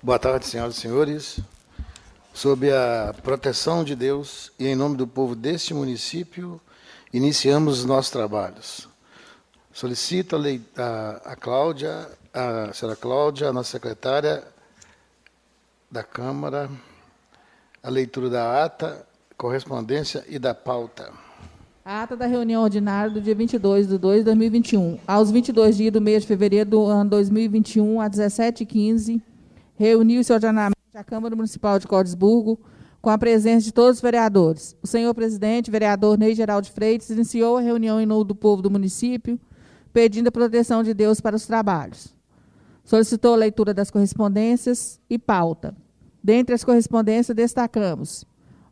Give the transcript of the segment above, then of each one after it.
Boa tarde, senhoras e senhores. Sob a proteção de Deus e em nome do povo deste município, iniciamos os nossos trabalhos. Solicito a Cláudia, a senhora Cláudia, a nossa secretária da Câmara, a leitura da ata, correspondência e da pauta. A ata da reunião ordinária do dia 22/2/2021. Aos 22 dias do mês de fevereiro do ano 2021, às 17h15, reuniu-se ordenadamente a Câmara Municipal de Cordisburgo, com a presença de todos os vereadores. O senhor presidente, vereador Ney Geraldo Freitas, iniciou a reunião em nome do povo do município, pedindo a proteção de Deus para os trabalhos. Solicitou a leitura das correspondências e pauta. Dentre as correspondências, destacamos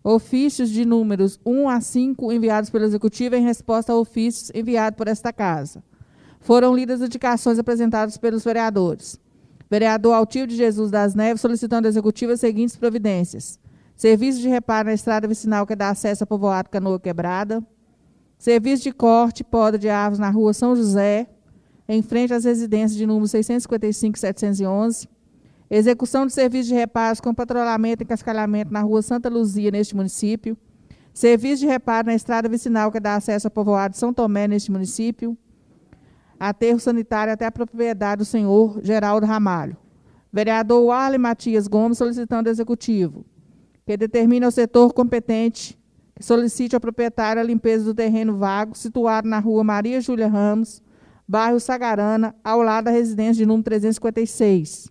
ofícios de números 1 a 5 enviados pelo Executivo em resposta a ofícios enviados por esta Casa. Foram lidas as indicações apresentadas pelos vereadores. Vereador Altílio de Jesus das Neves solicitando ao Executivo as seguintes providências: serviço de reparo na estrada vicinal que dá acesso ao povoado Canoa Quebrada, serviço de corte e poda de árvores na rua São José, em frente às residências de número 655 e 711, execução de serviço de reparos com patrulhamento e cascalhamento na rua Santa Luzia, neste município, serviço de reparo na estrada vicinal que dá acesso ao povoado São Tomé, neste município, aterro sanitário até a propriedade do senhor Geraldo Ramalho. Vereador Warley Matias Gomes solicitando ao Executivo que determine ao setor competente que solicite ao proprietário a limpeza do terreno vago situado na rua Maria Júlia Ramos, bairro Sagarana, ao lado da residência de número 356.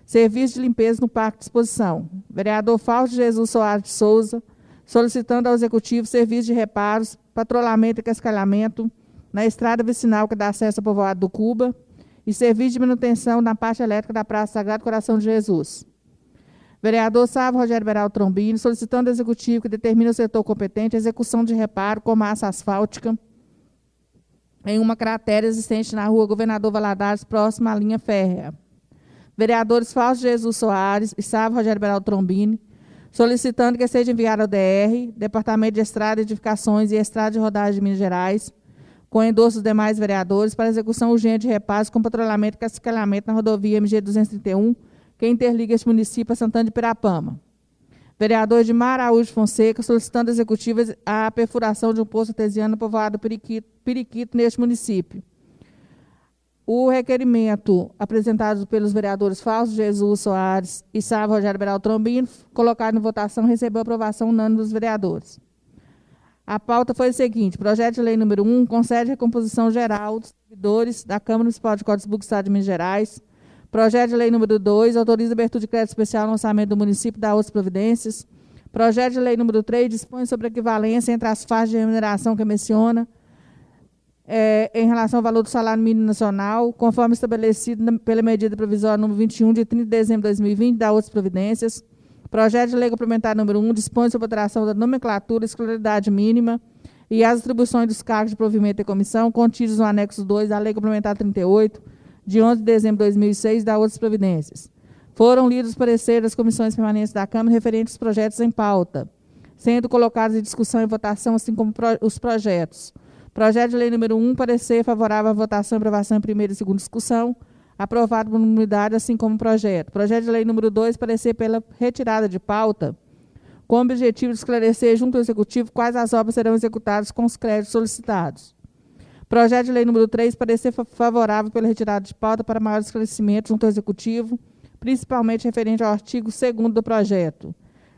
Serviço de limpeza no Parque de Exposição. Vereador Fausto Jesus Soares de Souza, solicitando ao Executivo serviço de reparos, patrulhamento e cascalhamento na estrada vicinal que dá acesso ao povoado do Cuba e serviço de manutenção na parte elétrica da Praça Sagrado Coração de Jesus. Vereador Sávio Rogério Beraldo Trombini, solicitando ao Executivo que determine ao setor competente a execução de reparo com massa asfáltica em uma cratera existente na rua Governador Valadares, próxima à linha férrea. Vereadores Fausto Jesus Soares e Sávio Rogério Beraldo Trombini, solicitando que seja enviado ao DR, Departamento de Estrada, Edificações e Estrada de Rodagem de Minas Gerais, com endosso dos demais vereadores, para execução urgente de reparos com patrulhamento e cascalhamento na rodovia MG-231, que interliga este município a Santana de Pirapama. Vereador Edmar Araújo Fonseca, solicitando ao Executivo a perfuração de um poço artesiano no povoado Periquito, neste município. O requerimento apresentado pelos vereadores Fausto Jesus Soares e Sávio Rogério Beraldo Trombini, colocado em votação, recebeu aprovação unânime dos vereadores. A pauta foi a seguinte: projeto de lei número 1, concede recomposição geral dos servidores da Câmara Municipal de Cordisburgo, Estado de Minas Gerais. Projeto de lei número 2, autoriza a abertura de crédito especial no orçamento do município e dá outras providências. Projeto de lei número 3, dispõe sobre a equivalência entre as faixas de remuneração que menciona, em relação ao valor do salário mínimo nacional, conforme estabelecido pela medida provisória número 21, de 30 de dezembro de 2020, dá outras providências. Projeto de lei complementar número 1, dispõe sobre a alteração da nomenclatura, escolaridade mínima e as atribuições dos cargos de provimento e comissão contidos no anexo 2 da Lei Complementar 38, de 11 de dezembro de 2006, dá outras providências. Foram lidos os pareceres das comissões permanentes da Câmara referentes aos projetos em pauta, sendo colocados em discussão e votação, assim como os projetos. Projeto de lei número 1, parecer favorável à votação e aprovação em primeira e segunda discussão, aprovado por unanimidade, assim como o projeto. Projeto de lei número 2, parecer pela retirada de pauta, com o objetivo de esclarecer junto ao Executivo quais as obras serão executadas com os créditos solicitados. Projeto de lei número 3, parecer favorável pela retirada de pauta para maior esclarecimento junto ao Executivo, principalmente referente ao artigo 2º do projeto.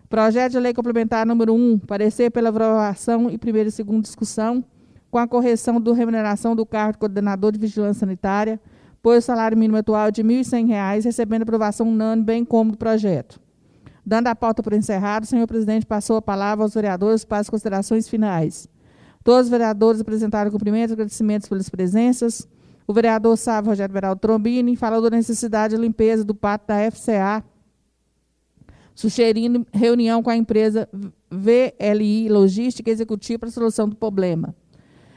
Projeto de lei complementar número 1, parecer pela aprovação em primeira e segunda discussão, com a correção da remuneração do cargo de coordenador de vigilância sanitária, pois o salário mínimo atual é de R$ 1.100, recebendo aprovação unânime, bem como do projeto. Dando a pauta por encerrado, o senhor presidente passou a palavra aos vereadores para as considerações finais. Todos os vereadores apresentaram cumprimentos e agradecimentos pelas presenças. O vereador Sávio Rogério Beraldo Trombini falou da necessidade de limpeza do pátio da FCA, sugerindo reunião com a empresa VLI Logística Executiva para a solução do problema.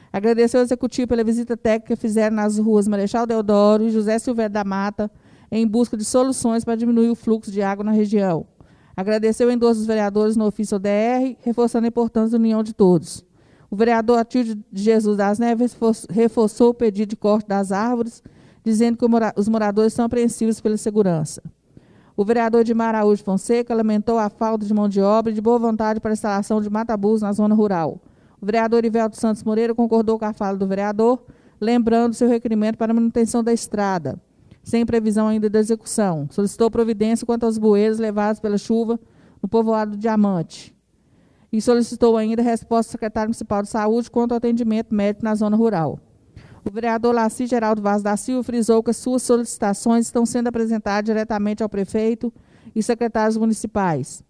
Agradeceu ao Executivo pela visita técnica que fizeram nas ruas Marechal Deodoro e José Silvério da Mata, em busca de soluções para diminuir o fluxo de água na região. Agradeceu o endosso dos vereadores no ofício ODR, reforçando a importância da união de todos. O vereador Altílio de Jesus das Neves reforçou o pedido de corte das árvores, dizendo que os moradores são apreensivos pela segurança. O vereador Edmar Araújo Fonseca lamentou a falta de mão de obra e de boa vontade para a instalação de mata-burros na zona rural. O vereador Ivelto Santos Moreira concordou com a fala do vereador, lembrando seu requerimento para a manutenção da estrada, sem previsão ainda da execução. Solicitou providência quanto aos bueiros levados pela chuva no povoado do Diamante. E solicitou ainda resposta do secretário municipal de saúde quanto ao atendimento médico na zona rural. O vereador Laci Geraldo Vaz da Silva frisou que as suas solicitações estão sendo apresentadas diretamente ao prefeito e secretários municipais.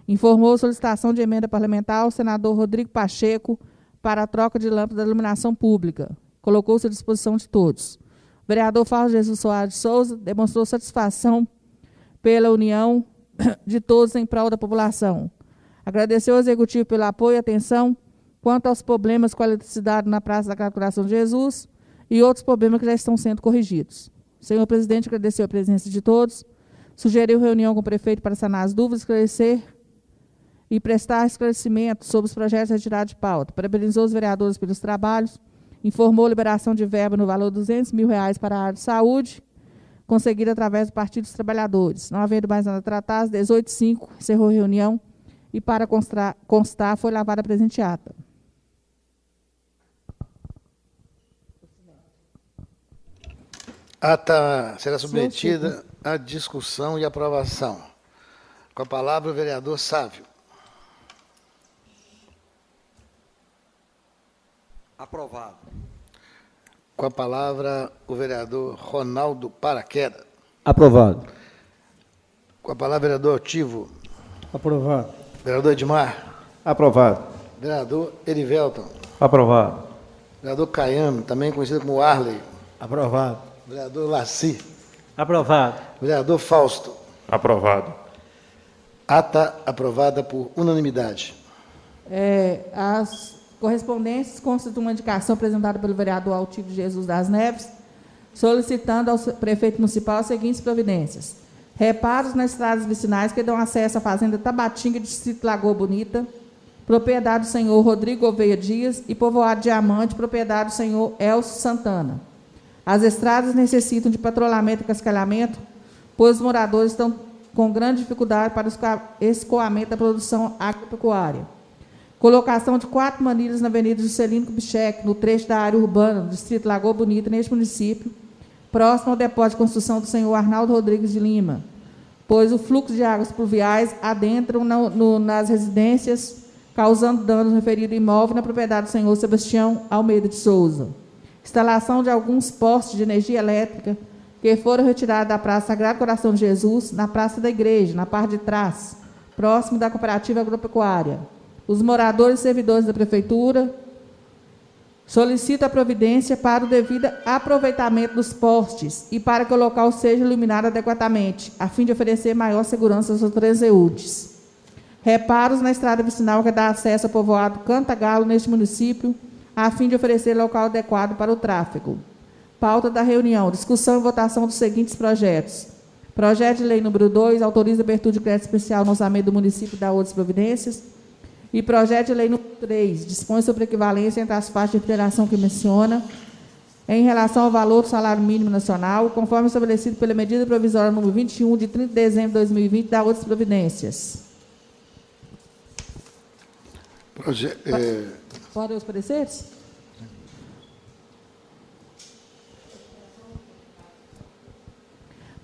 Informou a solicitação de emenda parlamentar ao senador Rodrigo Pacheco para a troca de lâmpada de iluminação pública. Colocou-se à disposição de todos. O vereador Fausto Jesus Soares de Souza demonstrou satisfação pela união de todos em prol da população. Agradeceu ao executivo pelo apoio e atenção quanto aos problemas com a eletricidade na Praça da Coração de Jesus e outros problemas que já estão sendo corrigidos. O senhor presidente agradeceu a presença de todos, sugeriu reunião com o prefeito para sanar as dúvidas, esclarecer e prestar esclarecimento sobre os projetos retirados de pauta. Parabenizou os vereadores pelos trabalhos, informou liberação de verba no valor de R$200 mil para a área de saúde, conseguida através do Partido dos Trabalhadores. Não havendo mais nada a tratar, às 18h05, encerrou a reunião e, para constar, foi lavada a presente ata. Ata será submetida à discussão e aprovação. Com a palavra, o vereador Sávio. Aprovado. Com a palavra, o vereador Ronaldo Paraqueda. Aprovado. Com a palavra, o vereador Tivo. Aprovado. Vereador Edmar. Aprovado. Vereador Erivelton. Aprovado. Vereador Caiano, também conhecido como Arley. Aprovado. Vereador Laci. Aprovado. Vereador Fausto. Aprovado. Ata aprovada por unanimidade. As correspondências constituem uma indicação apresentada pelo vereador Altivo Jesus das Neves, solicitando ao prefeito municipal as seguintes providências: reparos nas estradas vicinais que dão acesso à fazenda Tabatinga, distrito Lagoa Bonita, propriedade do senhor Rodrigo Gouveia Dias, e povoado Diamante, propriedade do senhor Elcio Santana. As estradas necessitam de patrulhamento e cascalhamento, pois os moradores estão com grande dificuldade para o escoamento da produção agropecuária. Colocação de 4 manilhas na Avenida Juscelino Kubitschek, no trecho da área urbana do distrito Lagoa Bonita, neste município, próximo ao depósito de construção do senhor Arnaldo Rodrigues de Lima, pois o fluxo de águas pluviais adentram nas residências, causando danos no referido imóvel na propriedade do senhor Sebastião Almeida de Souza. Instalação de alguns postes de energia elétrica que foram retirados da Praça Sagrado Coração de Jesus, na Praça da Igreja, na parte de trás, próximo da Cooperativa Agropecuária. Os moradores e servidores da Prefeitura solicitam a providência para o devido aproveitamento dos postes e para que o local seja iluminado adequadamente, a fim de oferecer maior segurança aos transeuntes. Reparos na estrada vicinal que dá acesso ao povoado Cantagalo, neste município, a fim de oferecer local adequado para o tráfego. Pauta da reunião: discussão e votação dos seguintes projetos. Projeto de lei número 2, autoriza a abertura de crédito especial no orçamento do município da outras providências. E projeto de lei número 3, dispõe sobre equivalência entre as faixas de federação que menciona, em relação ao valor do salário mínimo nacional, conforme estabelecido pela medida provisória número 21, de 30 de dezembro de 2020, da outras providências. Podem os pareceres?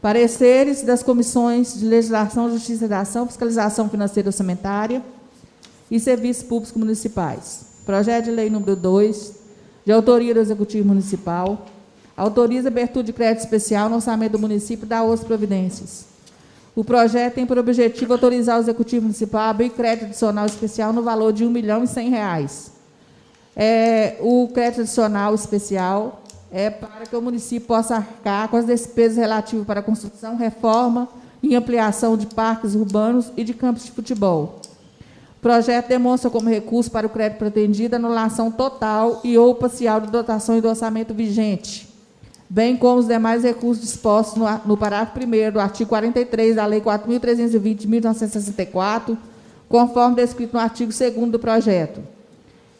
Pareceres das comissões de legislação, justiça e redação, fiscalização financeira e orçamentária e serviços públicos municipais. Projeto de lei número 2, de autoria do Executivo Municipal, autoriza a abertura de crédito especial no orçamento do município da outras providências. O projeto tem por objetivo autorizar o Executivo Municipal a abrir crédito adicional especial no valor de R$1.100.000. O crédito adicional especial é para que o município possa arcar com as despesas relativas para a construção, reforma e ampliação de parques urbanos e de campos de futebol. O projeto demonstra como recurso para o crédito pretendido a anulação total e ou parcial de dotação e do orçamento vigente, bem como os demais recursos dispostos no parágrafo 1º do artigo 43 da Lei 4.320 de 1964, conforme descrito no artigo 2º do projeto.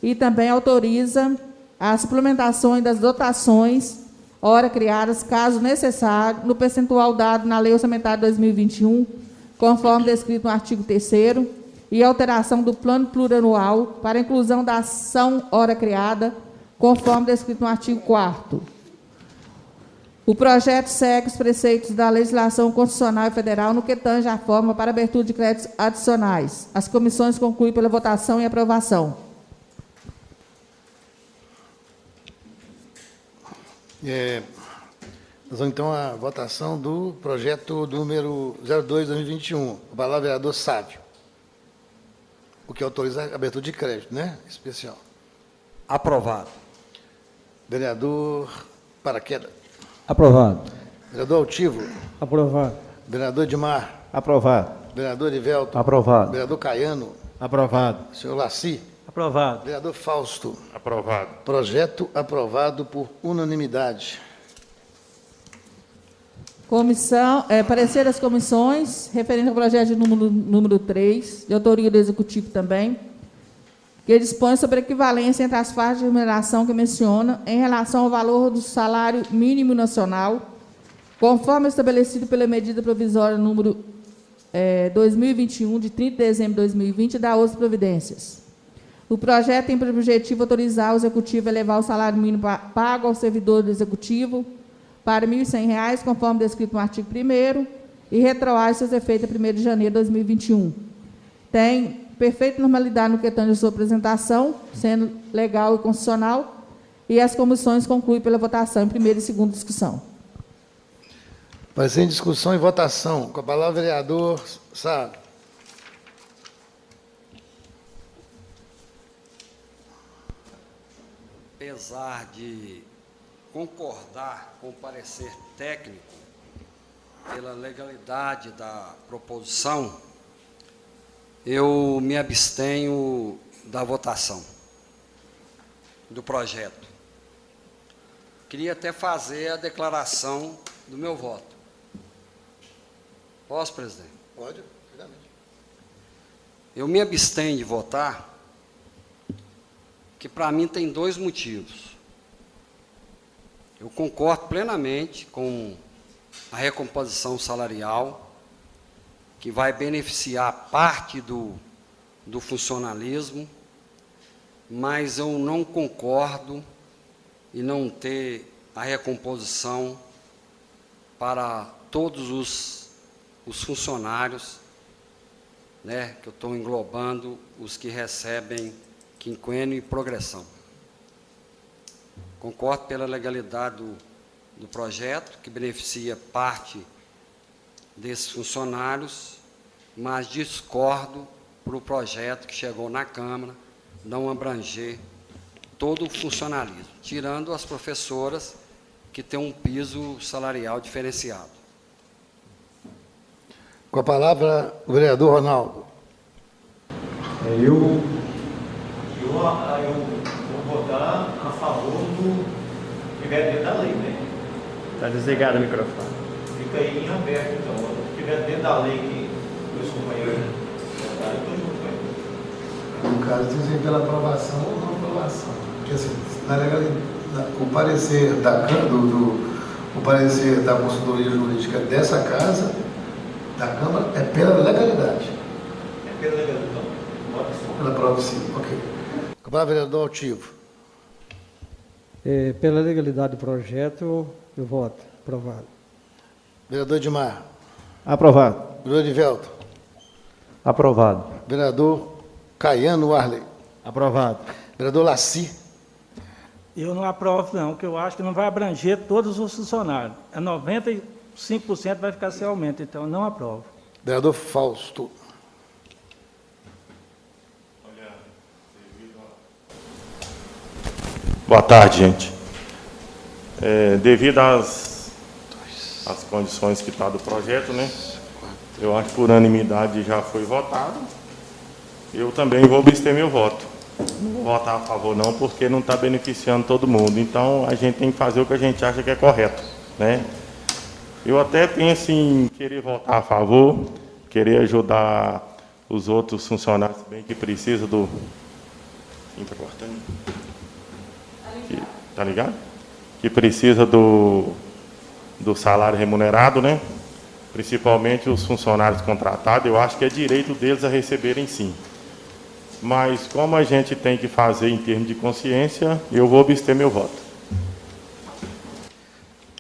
E também autoriza a suplementação das dotações hora criadas, caso necessário, no percentual dado na Lei Orçamentária 2021, conforme descrito no artigo 3º, e alteração do plano plurianual para a inclusão da ação hora criada, conforme descrito no artigo 4º. O projeto segue os preceitos da legislação constitucional e federal no que tange à forma para abertura de créditos adicionais. As comissões concluem pela votação e aprovação. Nós vamos, então, à votação do projeto número 02/2021. A palavra, vereador Sávio. O que autoriza a abertura de crédito, né? Especial. Aprovado. Vereador Paraqueda. Aprovado. Vereador Altivo. Aprovado. Vereador Edmar. Aprovado. Vereador Ivelto. Aprovado. Vereador Caiano. Aprovado. Senhor Laci. Aprovado. Vereador Fausto. Aprovado. Projeto aprovado por unanimidade. Parecer das comissões, referente ao projeto de número 3, de autoria do Executivo também, que dispõe sobre a equivalência entre as faixas de remuneração que menciona em relação ao valor do salário mínimo nacional, conforme estabelecido pela medida provisória número 2021, de 30 de dezembro de 2020, e da outras providências. O projeto tem por objetivo autorizar o Executivo a elevar o salário mínimo pago ao servidor do Executivo para R$ 1.100, conforme descrito no artigo 1º, e retroar seus efeitos a 1º de janeiro de 2021. Tem perfeita normalidade no que tange a sua apresentação, sendo legal e constitucional, e as comissões concluem pela votação em primeira e segunda discussão. Parecer em discussão e votação. Com a palavra, vereador Sávio. Apesar de concordar com o parecer técnico pela legalidade da proposição, eu me abstenho da votação do projeto. Queria até fazer a declaração do meu voto. Posso, presidente? Pode, finalmente. Eu me abstenho de votar, que para mim tem dois motivos. Eu concordo plenamente com a recomposição salarial, que vai beneficiar parte do funcionalismo, mas eu não concordo em não ter a recomposição para todos os funcionários, né, que eu estou englobando os que recebem quinquênio e progressão. Concordo pela legalidade do projeto, que beneficia parte desses funcionários, mas discordo para o projeto que chegou na Câmara não abranger todo o funcionalismo, tirando as professoras que têm um piso salarial diferenciado. Com a palavra, o vereador Ronaldo. Eu vou votar a favor do que tiver dentro da lei, né? Está desligado o microfone. Fica aí em aberto, então. Se tiver dentro da lei que meus companheiros votaram, eu estou junto com eles. No caso, dizem pela aprovação ou não aprovação. Porque, assim, na legalidade, o parecer o parecer da consultoria jurídica dessa casa, da Câmara, é pela legalidade. É pela legalidade, então. Vota sim. Pela prova, sim. Ok. Com a palavra, vereador Altivo. Pela legalidade do projeto, eu voto. Aprovado. Vereador Edmar. Aprovado. Vereador Ivelto. Aprovado. Vereador Caiano Arley. Aprovado. Vereador Laci. Eu não aprovo, não, porque eu acho que não vai abranger todos os funcionários. 95% vai ficar sem aumento, então eu não aprovo. Vereador Fausto. Boa tarde, gente. Devido às condições que está do projeto, né? Eu acho que por unanimidade já foi votado. Eu também vou abster meu voto. Não vou votar a favor não, porque não está beneficiando todo mundo. Então, a gente tem que fazer o que a gente acha que é correto, né? Eu até penso em querer votar a favor, querer ajudar os outros funcionários bem que precisam do... Quem está cortando? Tá ligado? que precisa do salário remunerado, né? Principalmente os funcionários contratados, eu acho que é direito deles a receberem sim. Mas como a gente tem que fazer em termos de consciência, eu vou abster meu voto.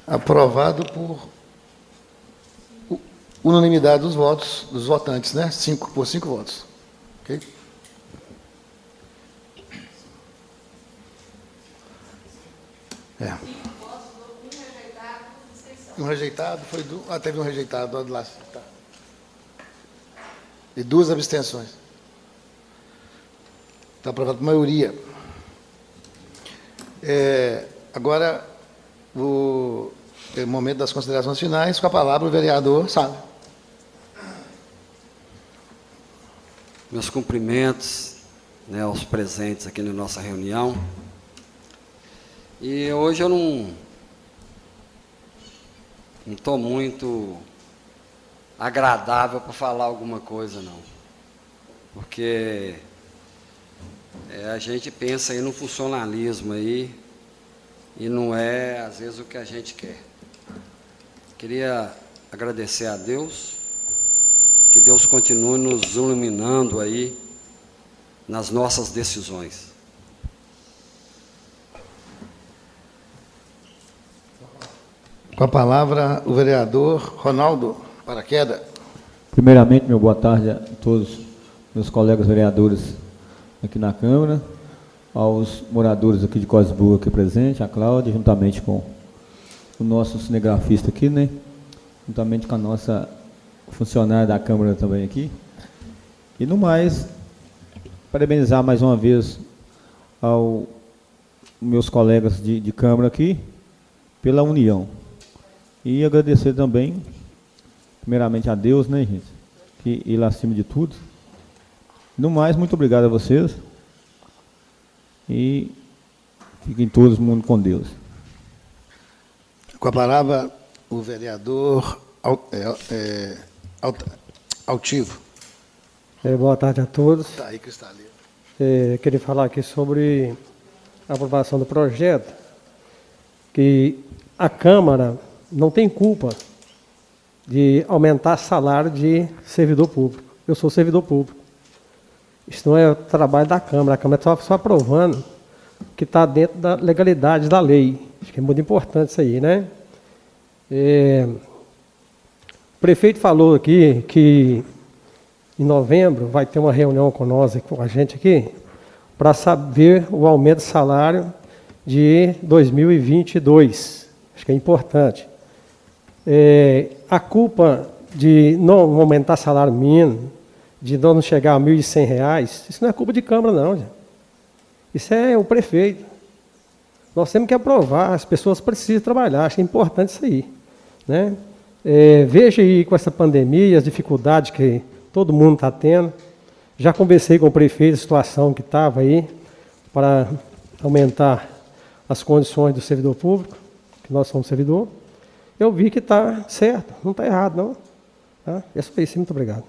Aprovado por unanimidade dos votos, dos votantes, né? 5 votos. Ok? É. Um rejeitado foi do. Ah, teve um rejeitado do lá. Tá. E 2 abstenções. Está aprovado por maioria. Agora, o momento das considerações finais, com a palavra o vereador Sávio. Meus cumprimentos, né, aos presentes aqui na nossa reunião. E hoje eu não estou muito agradável para falar alguma coisa, não. Porque a gente pensa aí no funcionalismo aí, e não é, às vezes, o que a gente quer. Queria agradecer a Deus, que Deus continue nos iluminando aí nas nossas decisões. Com a palavra, o vereador Ronaldo Paraqueda. Primeiramente, meu boa tarde a todos meus colegas vereadores aqui na Câmara, aos moradores aqui de Cosburgo aqui presente, a Cláudia, juntamente com o nosso cinegrafista aqui, né? Juntamente com a nossa funcionária da Câmara também aqui. E no mais, parabenizar mais uma vez aos meus colegas de Câmara aqui pela união. E agradecer também, primeiramente a Deus, né, gente? Que Ele acima de tudo. No mais, muito obrigado a vocês. E fiquem todos mundo com Deus. Com a palavra, o vereador Altivo. Boa tarde a todos. Está aí, Cristalino. Queria falar aqui sobre a aprovação do projeto, que a Câmara não tem culpa de aumentar salário de servidor público. Eu sou servidor público. Isso não é o trabalho da Câmara. A Câmara está só aprovando que está dentro da legalidade da lei. Acho que é muito importante isso aí, né? O prefeito falou aqui que em novembro vai ter uma reunião com nós, com a gente aqui, para saber o aumento de salário de 2022. Acho que é importante. A culpa de não aumentar salário mínimo, de não chegar a R$ 1.100, isso não é culpa de Câmara, não, gente. Isso é o prefeito. Nós temos que aprovar, as pessoas precisam trabalhar, acho que é importante isso aí, né? Veja aí com essa pandemia, as dificuldades que todo mundo está tendo. Já conversei com o prefeito, a situação que estava aí, para aumentar as condições do servidor público, que nós somos servidor. Eu vi que está certo, não está errado, não. Tá? É só isso, muito obrigado.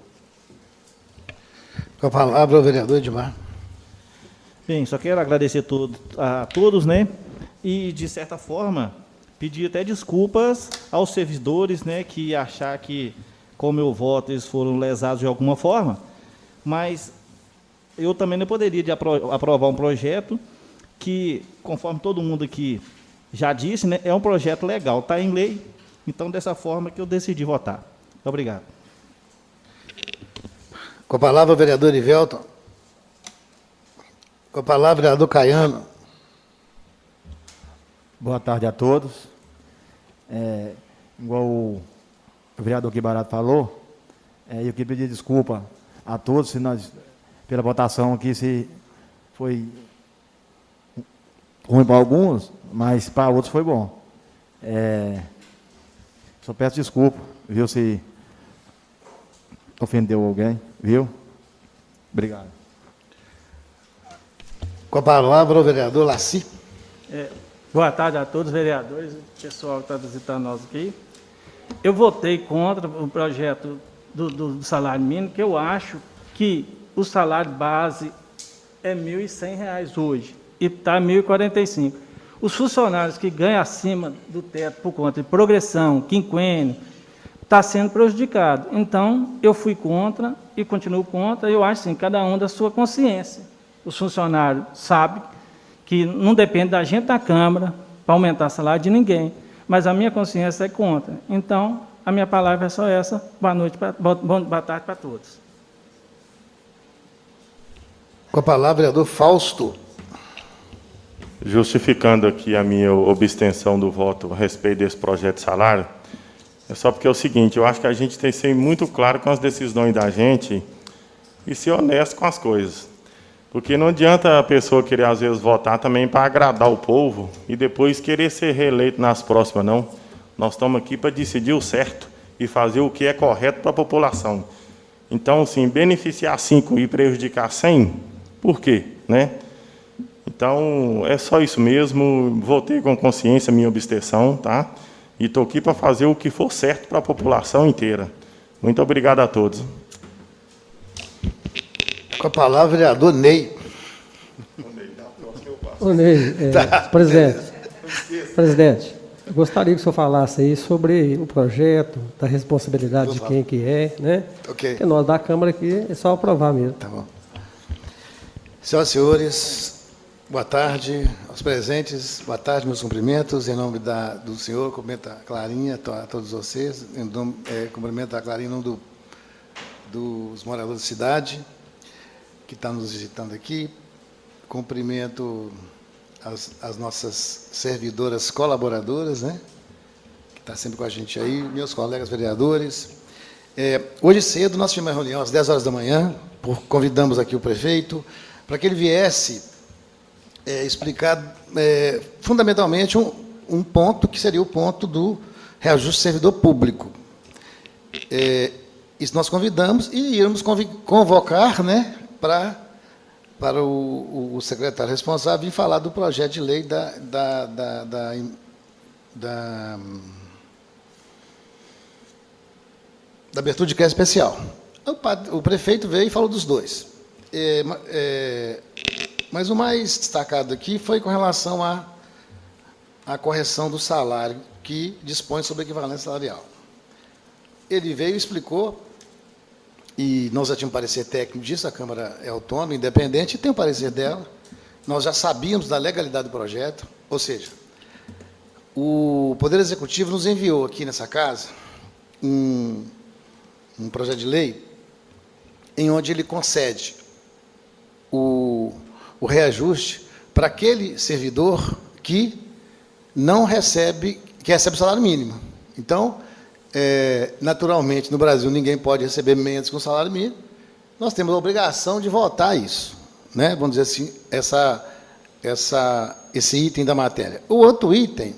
Com a palavra, o vereador Edmar. Bem, só quero agradecer a todos, né? E, de certa forma, pedir até desculpas aos servidores, né? Que achar que, com o meu voto, eles foram lesados de alguma forma. Mas eu também não poderia aprovar um projeto que, conforme todo mundo aqui já disse, né? É um projeto legal, está em lei. Então, dessa forma que eu decidi votar. Obrigado. Com a palavra, o vereador Ivelton. Com a palavra, o vereador Caiano. Boa tarde a todos. Igual o vereador Guibarato falou, eu queria pedir desculpa a todos pela votação aqui, se foi ruim para alguns, mas para outros foi bom. Só peço desculpa, viu, se ofendeu alguém, viu? Obrigado. Com a palavra, o vereador Laci. Boa tarde a todos, vereadores, pessoal que está visitando nós aqui. Eu votei contra o projeto do salário mínimo, porque eu acho que o salário base é R$ 1.100 hoje e está R$ 1.045. Os funcionários que ganham acima do teto por conta de progressão, quinquênio, está sendo prejudicado. Então, eu fui contra e continuo contra. Eu acho assim, cada um da sua consciência. Os funcionários sabem que não depende da gente da Câmara para aumentar o salário de ninguém, mas a minha consciência é contra. Então, a minha palavra é só essa. Boa noite, boa tarde para todos. Com a palavra, vereador Fausto. Justificando aqui a minha abstenção do voto a respeito desse projeto de salário, é só porque é o seguinte, eu acho que a gente tem que ser muito claro com as decisões da gente e ser honesto com as coisas. Porque não adianta a pessoa querer, às vezes, votar também para agradar o povo e depois querer ser reeleito nas próximas, não. Nós estamos aqui para decidir o certo e fazer o que é correto para a população. Então, sim, beneficiar 5 e prejudicar 100, por quê? Né? Então, é só isso mesmo. Votei com consciência a minha abstenção, tá? E estou aqui para fazer o que for certo para a população inteira. Muito obrigado a todos. Com a palavra, vereador Ney. Ô, Ney, presidente, eu gostaria que o senhor falasse aí sobre o projeto, da responsabilidade de quem que é, né? Ok. Porque nós da Câmara aqui é só aprovar mesmo. Tá bom. Senhoras e senhores, boa tarde aos presentes, boa tarde, meus cumprimentos. Em nome do senhor, cumprimento a Clarinha, a todos vocês. Cumprimento a Clarinha em nome dos moradores da cidade, que estão nos visitando aqui. Cumprimento as nossas servidoras colaboradoras, né? Que está sempre com a gente aí, meus colegas vereadores. Hoje cedo nós tivemos uma reunião às 10 horas da manhã, convidamos aqui o prefeito, para que ele viesse explicar fundamentalmente um ponto que seria o ponto do reajuste do servidor público. Isso nós convidamos e íamos convocar, né, para o secretário responsável vir falar do projeto de lei da abertura de crédito especial. O prefeito veio e falou dos dois. Mas o mais destacado aqui foi com relação à correção do salário que dispõe sobre a equivalência salarial. Ele veio e explicou, e nós já tínhamos um parecer técnico disso, a Câmara é autônoma, independente, e tem o parecer dela. Nós já sabíamos da legalidade do projeto, ou seja, o Poder Executivo nos enviou aqui nessa casa um projeto de lei em onde ele concede o reajuste para aquele servidor que não recebe, que recebe o salário mínimo. Então, naturalmente, no Brasil, ninguém pode receber menos que um salário mínimo. Nós temos a obrigação de votar isso, né? Vamos dizer assim, esse item da matéria. O outro item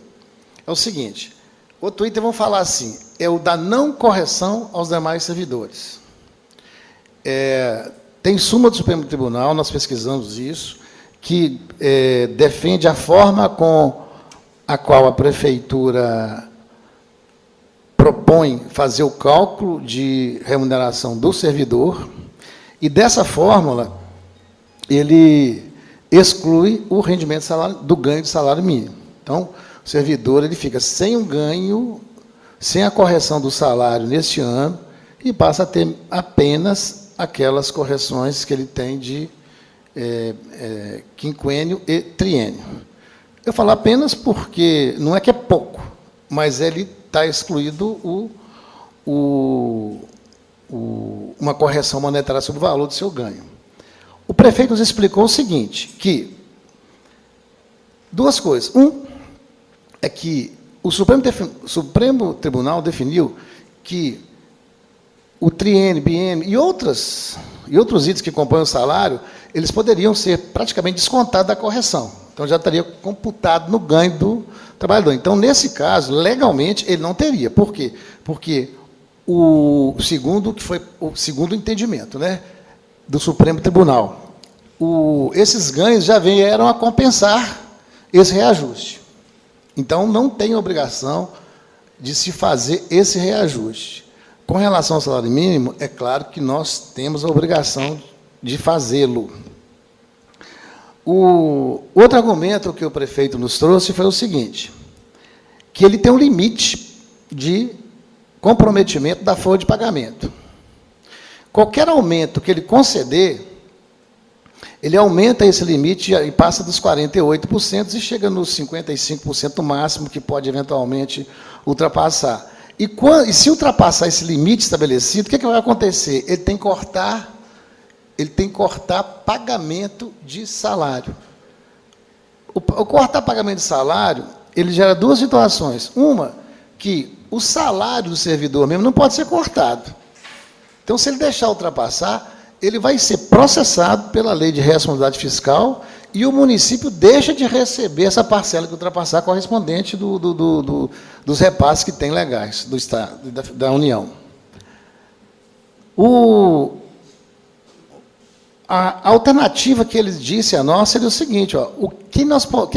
é o seguinte, outro item, vamos falar assim, é o da não correção aos demais servidores. Tem súmula do Supremo Tribunal, nós pesquisamos isso, que defende a forma com a qual a Prefeitura propõe fazer o cálculo de remuneração do servidor, e dessa fórmula ele exclui o rendimento do ganho de salário mínimo. Então, o servidor ele fica sem um ganho, sem a correção do salário neste ano, e passa a ter apenas aquelas correções que ele tem de quinquênio e triênio. Eu falo apenas porque não é que é pouco, mas ele está excluído uma correção monetária sobre o valor do seu ganho. O prefeito nos explicou o seguinte, que duas coisas. É que o Supremo Tribunal definiu que o triênio, biênio e outros itens que compõem o salário, eles poderiam ser praticamente descontados da correção. Então, já estaria computado no ganho do trabalhador. Então, nesse caso, legalmente, ele não teria. Por quê? Porque que foi o segundo entendimento, né, do Supremo Tribunal, esses ganhos já vieram a compensar esse reajuste. Então, não tem obrigação de se fazer esse reajuste. Com relação ao salário mínimo, é claro que nós temos a obrigação de fazê-lo. O outro argumento que o prefeito nos trouxe foi o seguinte, que ele tem um limite de comprometimento da folha de pagamento. Qualquer aumento que ele conceder, ele aumenta esse limite e passa dos 48% e chega nos 55% máximo, que pode eventualmente ultrapassar. E se ultrapassar esse limite estabelecido, o que vai acontecer? Ele tem que cortar pagamento de salário. O cortar pagamento de salário, ele gera duas situações. Uma, que o salário do servidor mesmo não pode ser cortado. Então, se ele deixar ultrapassar, ele vai ser processado pela lei de responsabilidade fiscal e o município deixa de receber essa parcela que ultrapassar correspondente dos repasses que tem legais do Estado, da União. A alternativa que ele disse a nós seria o seguinte, ó, o que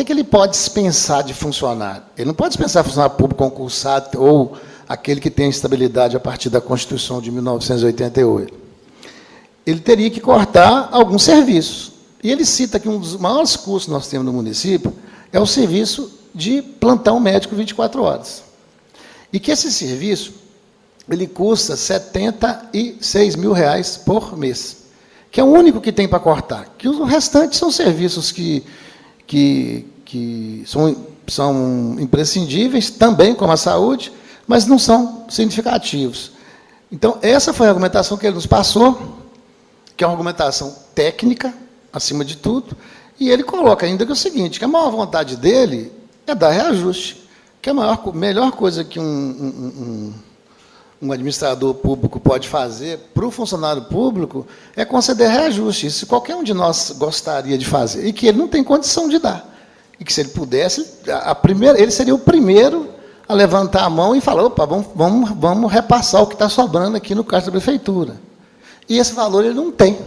ele pode dispensar de funcionário? Ele não pode dispensar funcionário público concursado ou aquele que tem estabilidade a partir da Constituição de 1988. Ele teria que cortar alguns serviços. E ele cita que um dos maiores custos que nós temos no município é o serviço de plantão médico 24 horas. E que esse serviço ele custa R$ 76 mil por mês, que é o único que tem para cortar. Que os restantes são serviços que são imprescindíveis, também como a saúde, mas não são significativos. Então, essa foi a argumentação que ele nos passou, que é uma argumentação técnica, acima de tudo, e ele coloca ainda que é o seguinte, que a maior vontade dele é dar reajuste, que a melhor coisa que um administrador público pode fazer para o funcionário público é conceder reajuste. Isso qualquer um de nós gostaria de fazer, e que ele não tem condição de dar. E que, se ele pudesse, ele seria o primeiro a levantar a mão e falar, opa, vamos repassar o que está sobrando aqui no caixa da prefeitura. E esse valor ele não tem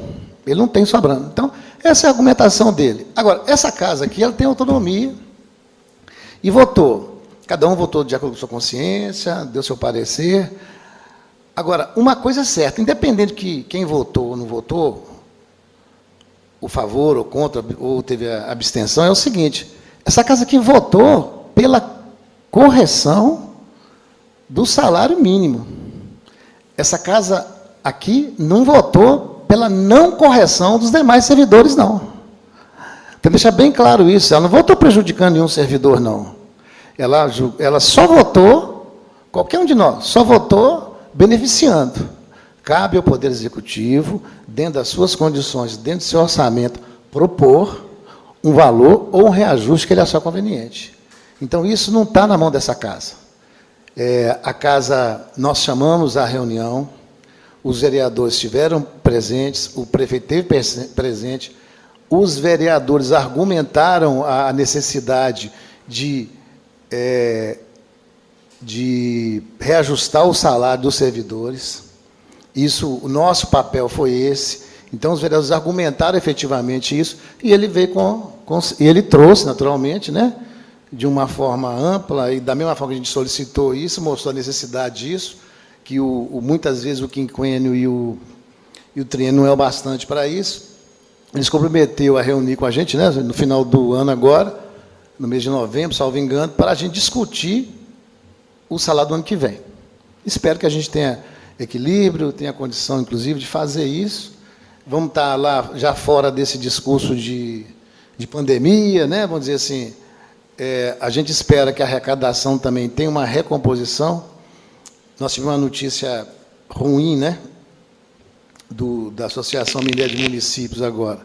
sobrando. Então, essa é a argumentação dele. Agora, essa casa aqui, ela tem autonomia e votou. Cada um votou de acordo com sua consciência, deu seu parecer. Agora, uma coisa é certa, independente de quem votou ou não votou, o favor ou contra, ou teve a abstenção, é o seguinte, essa casa aqui votou pela correção do salário mínimo. Essa casa aqui não votou pela não correção dos demais servidores, não. Tem que deixar bem claro isso. Ela não votou prejudicando nenhum servidor, não. Ela só votou, qualquer um de nós, só votou beneficiando. Cabe ao Poder Executivo, dentro das suas condições, dentro do seu orçamento, propor um valor ou um reajuste que ele achar conveniente. Então, isso não está na mão dessa casa. A casa, nós chamamos a reunião, os vereadores estiveram presentes, o prefeito esteve presente, os vereadores argumentaram a necessidade de reajustar o salário dos servidores. O nosso papel foi esse. Então, os vereadores argumentaram efetivamente isso, e ele veio e ele trouxe, naturalmente, né, de uma forma ampla, e da mesma forma que a gente solicitou isso, mostrou a necessidade disso, que muitas vezes o quinquênio e o triênio não é o bastante para isso. Ele se comprometeu a reunir com a gente, né, no final do ano agora, no mês de novembro, salvo engano, para a gente discutir o salário do ano que vem. Espero que a gente tenha equilíbrio, tenha condição, inclusive, de fazer isso. Vamos estar lá já fora desse discurso de pandemia, né, vamos dizer assim, a gente espera que a arrecadação também tenha uma recomposição. Nós tivemos uma notícia ruim, né, da Associação Mineira de Municípios agora,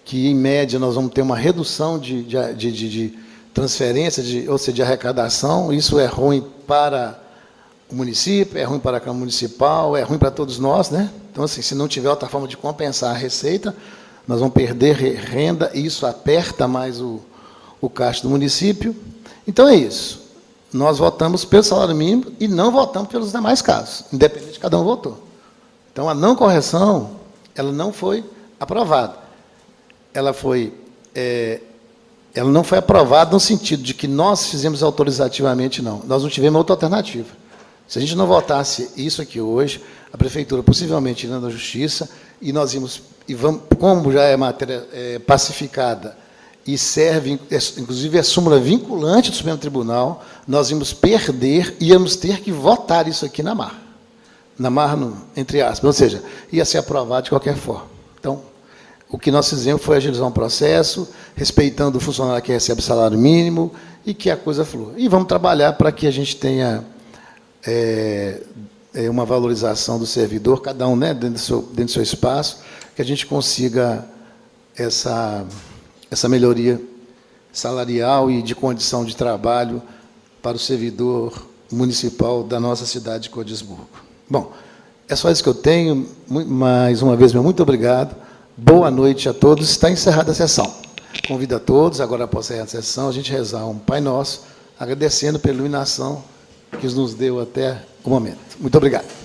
que, em média, nós vamos ter uma redução de transferência, ou seja, de arrecadação. Isso é ruim para o município, é ruim para a Câmara Municipal, é ruim para todos nós, né? Então, assim, se não tiver outra forma de compensar a receita, nós vamos perder renda, e isso aperta mais o caixa do município. Então, é isso. Nós votamos pelo salário mínimo e não votamos pelos demais casos, independente de cada um votou. Então, a não correção, ela não foi aprovada. Ela não foi aprovada no sentido de que nós fizemos autorizativamente, não. Nós não tivemos outra alternativa. Se a gente não votasse isso aqui hoje, a prefeitura possivelmente iria na justiça, e nós vamos, como já é matéria pacificada, e serve, inclusive, é súmula vinculante do Supremo Tribunal, nós íamos ter que votar isso aqui na MAR. Na MAR, entre aspas, ou seja, ia ser aprovado de qualquer forma. Então, o que nós fizemos foi agilizar um processo, respeitando o funcionário que recebe salário mínimo, e que a coisa flua. E vamos trabalhar para que a gente tenha uma valorização do servidor, cada um, né, dentro do seu espaço, que a gente consiga essa melhoria salarial e de condição de trabalho para o servidor municipal da nossa cidade de Cordisburgo. Bom, é só isso que eu tenho. Mais uma vez, meu muito obrigado. Boa noite a todos. Está encerrada a sessão. Convido a todos, agora após encerrar a sessão, a gente rezar um Pai Nosso, agradecendo pela iluminação que nos deu até o momento. Muito obrigado.